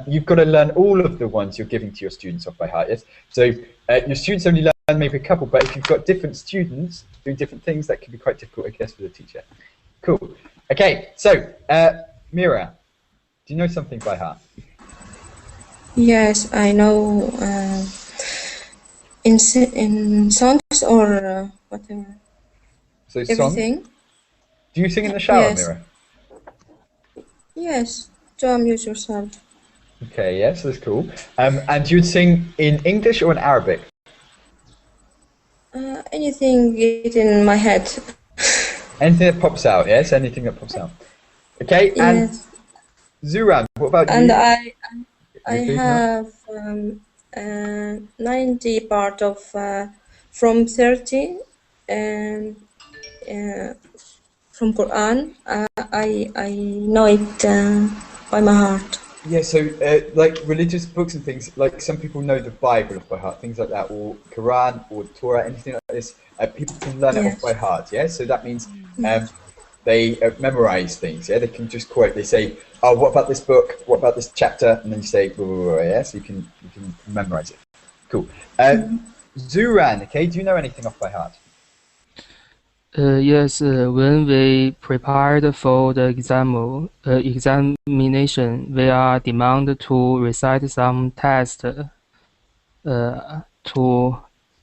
you've got to learn all of the ones you're giving to your students off by heart. Yes. So your students only learn maybe a couple, but if you've got different students doing different things, that can be quite difficult, I guess, for the teacher. Cool. Okay, so Mira, do you know something by heart? Yes, I know in songs or whatever. So Everything. Song? Do you sing in the shower, Yes. Mira? Yes, to amuse yourself. Okay, yes, that's cool. And you'd sing in English or in Arabic? Anything get in my head. Anything that pops out, yes? Anything that pops out. Okay, and Yes. Zuran, what about And you? I You do have 90 part of from 30 and from Quran. I know it by my heart. Yeah, so like religious books and things, like some people know the Bible off by heart, things like that, or Quran or Torah, anything like this. People can learn it off by heart, yeah? So that means they memorize things, yeah? They can just quote, they say, oh, what about this book? What about this chapter? And then you say, blah, blah, blah, yeah? So you can memorize it. Cool. Zuran, okay, do you know anything off by heart? Yes, when we prepared for the examination, we are demanded to recite some text to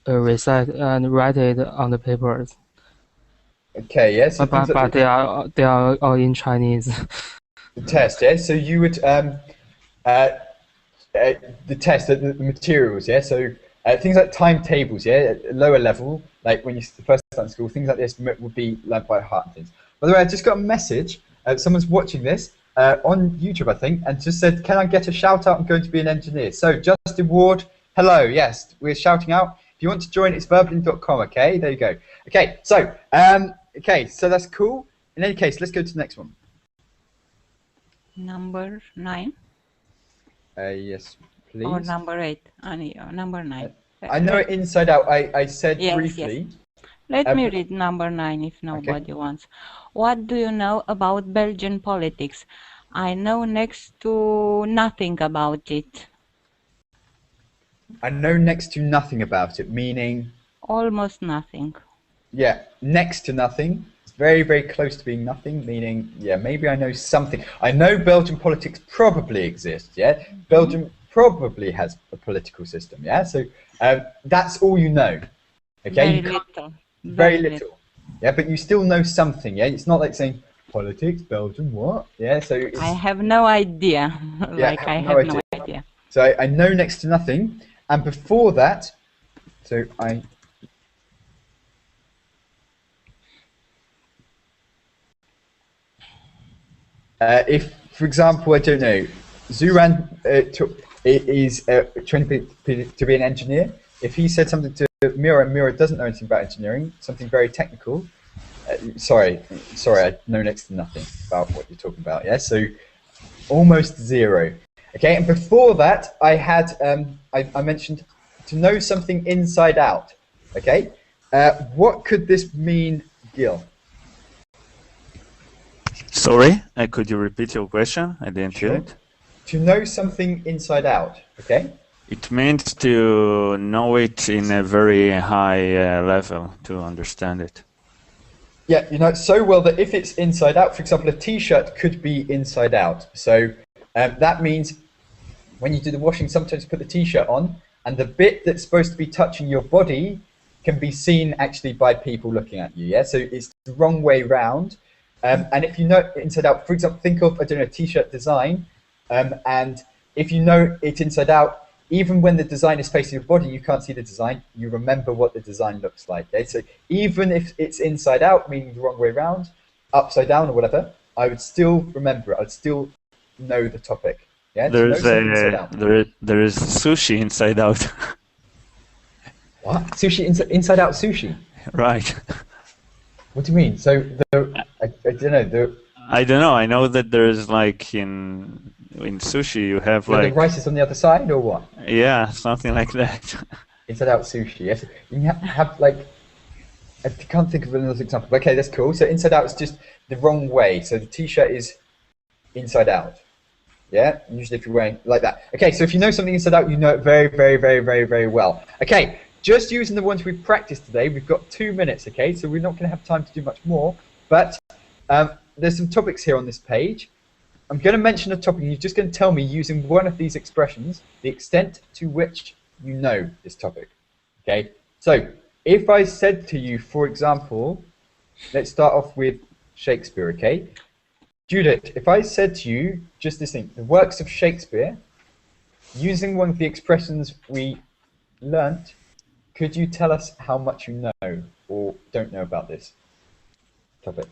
recite and write it on the papers. Okay, yes. Yeah, so but they are all in Chinese. The test, yeah. So you would the test, the materials, yeah. So things like timetables, yeah, at lower level, like when you first start in school, things like this would be learned by heart and things. By the way, I just got a message. Someone's watching this on YouTube, I think, and just said, "Can I get a shout out? I'm going to be an engineer." So Justin Ward, hello. Yes, we're shouting out. If you want to join, it's verbling.com. Okay, there you go. Okay, so so that's cool. In any case, let's go to the next one. Number 9 Yes, please. or number 8? Number 9. I know it inside out. I said Yes, briefly. yes. Let me read number 9 if nobody wants. What do you know about Belgian politics? I know next to nothing about it. I know next to nothing about it, meaning? Almost nothing. Yeah, next to nothing. It's very, very close to being nothing, meaning, yeah, maybe I know something. I know Belgian politics probably exists, yeah? Belgium probably has a political system, yeah? So that's all you know, okay? Very little. Very little. Yeah, but you still know something, yeah? It's not like saying, politics, Belgium, what? Yeah, so it's, I have no idea. Yeah, I have no idea. So I know next to nothing. And before that, so if, for example, I don't know, Zuran is trying to be an engineer. If he said something to Mira, and Mira doesn't know anything about engineering, something very technical, sorry, I know next to nothing about what you're talking about, yeah? So almost zero. Okay, and before that, I had, I mentioned to know something inside out, okay? What could this mean, Gil? Sorry, could you repeat your question? I didn't hear it. To know something inside out, okay? It means to know it in a very high level, to understand it. Yeah, you know it so well that if it's inside out, for example, a t-shirt could be inside out. So that means when you do the washing, sometimes you put the t-shirt on, and the bit that's supposed to be touching your body can be seen actually by people looking at you, yeah? So it's the wrong way round. And if you know inside out, for example, think of, I don't know, a t-shirt design, and if you know it inside out, even when the design is facing your body, you can't see the design. You remember what the design looks like. Okay? So even if it's inside out, meaning the wrong way around, upside down or whatever, I would still remember it. I'd still know the topic. Yeah. There is there is sushi inside out. What? Sushi inside out sushi? Right. What do you mean? So I don't know. I don't know. I know that there is like in sushi you have The like rice is on the other side or what? yeah, something like that. Inside out sushi. Yes. You have like I can't think of another example. Okay, that's cool. So inside out is just the wrong way. So the t-shirt is inside out. Yeah, usually if you're wearing like that. Okay, so if you know something inside out, you know it very, very, very, very, very well. Okay, just using the ones we've practiced today, we've got 2 minutes, okay? So we're not going to have time to do much more, but there's some topics here on this page. I'm going to mention a topic, and you're just going to tell me, using one of these expressions, the extent to which you know this topic, okay? So if I said to you, for example, let's start off with Shakespeare, okay? Judith, if I said to you just this thing, the works of Shakespeare, using one of the expressions we learnt, could you tell us how much you know or don't know about this topic?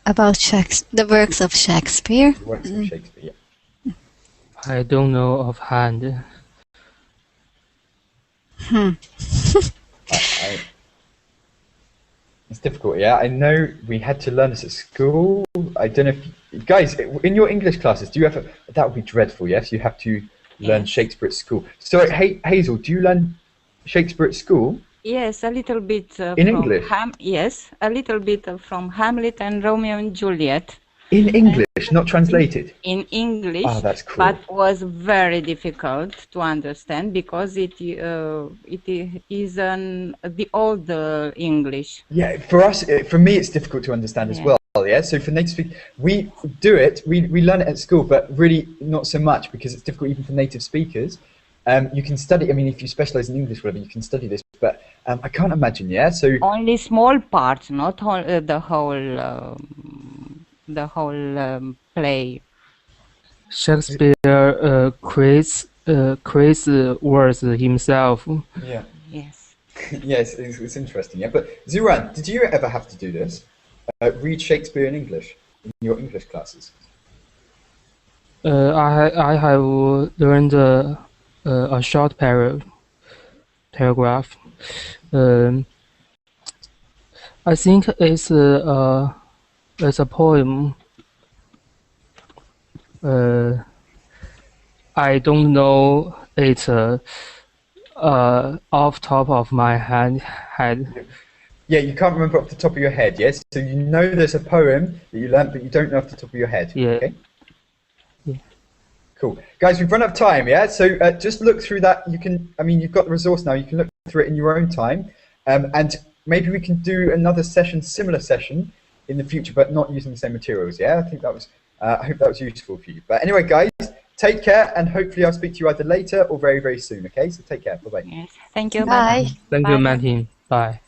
About the works of Shakespeare? The works of Shakespeare, yeah. I don't know offhand. It's difficult, yeah. I know we had to learn this at school. I don't know if you, guys, in your English classes, do you ever? That would be dreadful. Yes, you have to learn Shakespeare at school. So, Hazel, do you learn Shakespeare at school? Yes, a little bit. In English? Yes, a little bit from Hamlet and Romeo and Juliet. In English, not translated? In English, oh, that's cool. But was very difficult to understand because it is the old English. Yeah, for us, for me, it's difficult to understand as well. Yeah, so for native speakers, we do it. We learn it at school, but really not so much because it's difficult even for native speakers. You can study. I mean, if you specialize in English, whatever, you can study this. But I can't imagine. Yeah, so only small parts, not the whole play. Shakespeare creates words himself. Yeah. Yes. Yes, it's interesting. Yeah, but Zuran, did you ever have to do this? Read Shakespeare in English in your English classes? I have learned a short paragraph. I think it's a poem. I don't know it off top of my head. Yeah, you can't remember off the top of your head, yes? So you know there's a poem that you learnt, but you don't know off the top of your head. Yeah. Okay? Yeah. Cool. Guys, we've run out of time, yeah? So just look through that. You can, I mean, you've got the resource now. You can look through it in your own time. And maybe we can do another session, similar session, in the future, but not using the same materials, yeah? I think that was, I hope that was useful for you. But anyway, guys, take care, and hopefully I'll speak to you either later or very, very soon, okay? So take care. Bye-bye. Yes. Thank you. Bye. Thank you, Martin. Bye.